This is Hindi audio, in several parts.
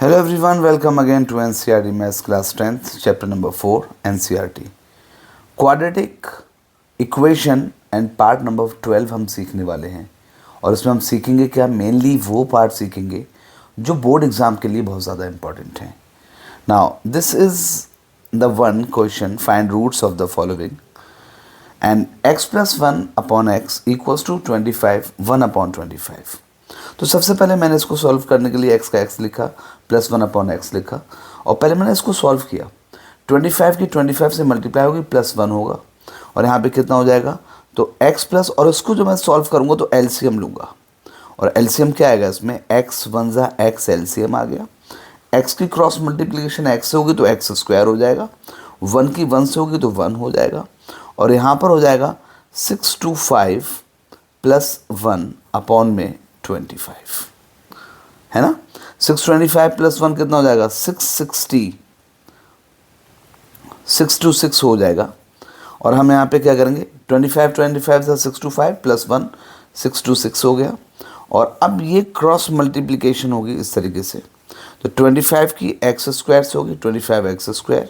Hello everyone, welcome again to NCERT Maths Class 10th, Chapter number 4, NCERT. Quadratic equation and part number 12 हम सीखने वाले हैं और इसमें हम सीखेंगे क्या, मेनली वो पार्ट सीखेंगे जो बोर्ड एग्जाम के लिए बहुत ज़्यादा इंपॉर्टेंट हैं. Now this is the one question, find roots of the following and x plus 1 upon x equals to 25 1 upon 25. तो सबसे पहले मैंने इसको सॉल्व करने के लिए x का x लिखा प्लस 1 अपॉन एक्स लिखा और पहले मैंने इसको सॉल्व किया. 25 की 25 से मल्टीप्लाई होगी प्लस 1 होगा और यहाँ पे कितना हो जाएगा, तो x प्लस, और इसको जो मैं सॉल्व करूँगा तो एलसीएम लूँगा और एलसीएम क्या आएगा इसमें, x वन ज़ा x एलसीएम आ गया. x की क्रॉस मल्टीप्लिकेशन x से होगी तो x स्क्वायर हो जाएगा, 1 की 1 से होगी तो 1 हो जाएगा और यहाँ पर हो जाएगा 625 प्लस 1 अपॉन में 25, है ना. 625 प्लस 1 कितना हो जाएगा, 660, 626 हो जाएगा. और हम यहाँ पे क्या करेंगे, 25 से 625 प्लस 1 626 हो गया. और अब ये क्रॉस मल्टीप्लिकेशन होगी इस तरीके से, तो 25 की एक्स स्क्वायर से होगी 25 एक्स स्क्वायर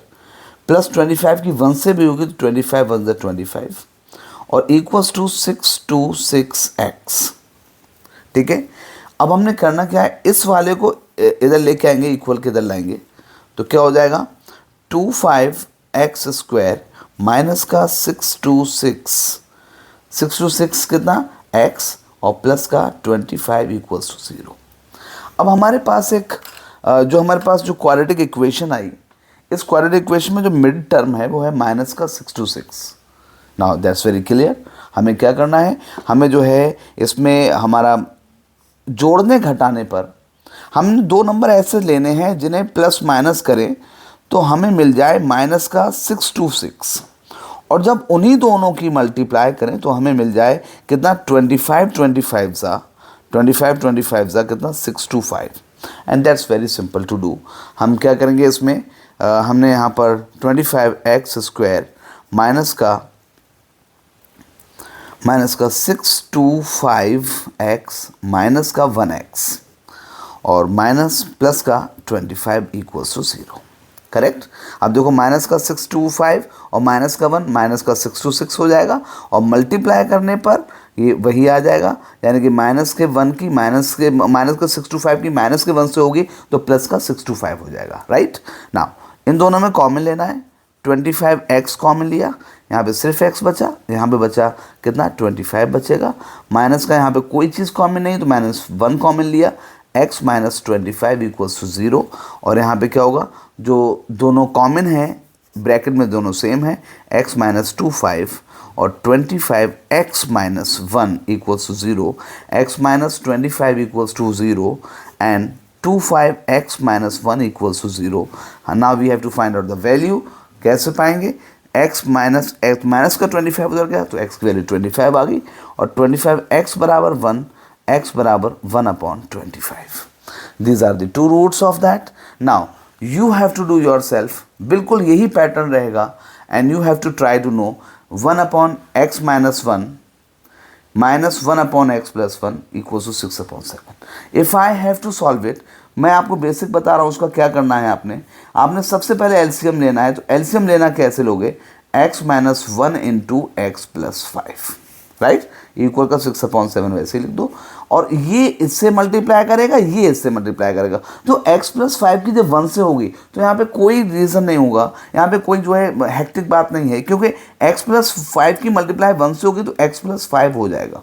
प्लस 25 की 1 से भी होगी तो 25 1 ज़ा 25 और इक्वल्स टू 626x. ठीक है. अब हमने करना क्या है, इस वाले को इधर लेके आएंगे, इक्वल के इधर लाएंगे तो क्या हो जाएगा, 25x स्क्वायर माइनस का 626 कितना x और प्लस का 25 इक्वल्स टू 0. अब हमारे पास जो क्वाड्रेटिक इक्वेशन आई, इस क्वाड्रेटिक इक्वेशन में जो मिड टर्म है वो है माइनस का 626. Now that's very clear. हमें क्या करना है, हमें जो है इसमें हमारा जोड़ने घटाने पर हम दो नंबर ऐसे लेने हैं जिन्हें प्लस माइनस करें तो हमें मिल जाए माइनस का 626 और जब उन्हीं दोनों की मल्टीप्लाई करें तो हमें मिल जाए कितना, 25 ज़ा कितना 625. And that's very simple to do. हम क्या करेंगे इसमें, हमने यहाँ पर 25x स्क्वायर माइनस का 625x माइनस का 1x और माइनस प्लस का 25 इक्वल्स टू 0. करेक्ट. अब देखो माइनस का 625 और माइनस का 1 माइनस का 626 हो जाएगा और मल्टीप्लाई करने पर ये वही आ जाएगा, यानी कि माइनस के 625 की माइनस के 1 से होगी तो प्लस का 625 हो जाएगा. राइट. नाउ इन दोनों में कॉमन लेना है, 25x कॉमन लिया, यहाँ पे सिर्फ x बचा, यहाँ पे बचा कितना 25 बचेगा. माइनस का यहाँ पे कोई चीज़ कॉमन नहीं तो -1 कॉमन लिया, x माइनस 25 इक्वल्स टू 0 और यहाँ पे क्या होगा, जो दोनों कॉमन है ब्रैकेट में दोनों सेम है, x माइनस 25 और 25x minus 1 equals to 0, x minus 25 equals to 0 and 25x minus 1 equals to 0. Now we have to find out the value. कैसे पाएंगे, x माइनस का 25 उधर गया तो x की वैल्यू 25 आ गई और 25x बराबर 1, x बराबर 1 upon 25. These are the two roots of that. Now you have to do yourself, बिल्कुल यही पैटर्न रहेगा and you have to try to know 1 upon x minus 1 minus 1 upon x plus 1 equals to 6 upon 7. If I have to solve it, मैं आपको बेसिक बता रहा हूँ उसका क्या करना है. आपने सबसे पहले एलसीएम लेना है. तो एलसीएम लेना कैसे लोगे, x minus 1 into x plus 5, right, equal का 6 अपॉन 7 वैसे ही लिख दो और ये इससे मल्टीप्लाई करेगा, ये इससे मल्टीप्लाई करेगा तो x प्लस 5 की जब 1 से होगी तो यहाँ पे कोई रीज़न नहीं होगा, यहाँ पे कोई जो है हेक्टिक बात नहीं है क्योंकि x प्लस 5 की मल्टीप्लाई 1 से होगी तो x प्लस 5 हो जाएगा.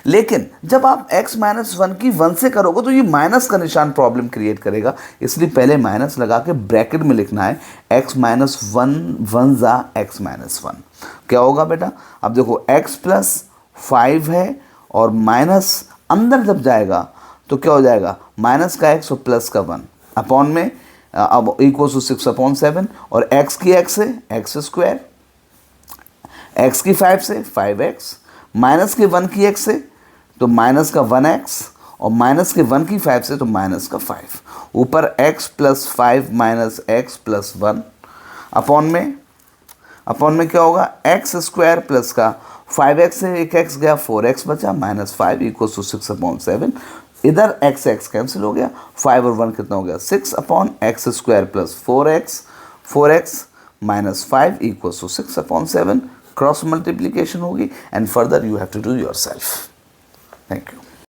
लेकिन जब आप x माइनस 1 की 1 से करोगे तो ये माइनस का निशान प्रॉब्लम क्रिएट करेगा, इसलिए पहले माइनस लगा के ब्रैकेट में लिखना है x माइनस 1 ज़ा x माइनस 1. क्या होगा बेटा, अब देखो x प्लस 5 है और माइनस अंदर जब जाएगा तो क्या हो जाएगा, माइनस का x और प्लस का 1 अपॉन में अब इक्वल टू 6 अपॉन 7 और x की x से x स्क्वायर, x की 5 से 5x माइनस के 1 की x से तो माइनस का 1x और माइनस के 1 की 5 से तो माइनस का 5, ऊपर x plus 5 minus x plus 1 upon में क्या होगा, x स्क्वायर प्लस का 5x से एक x गया 4x बचा माइनस 5 इक्वल्स टू 6 अपॉन 7. इधर एक्स एक्स कैंसिल हो गया, 5 और 1 कितना हो गया 6/x² plus 4x minus 5 equals to 6/7, cross multiplication होगी and further you have to do yourself. Thank you.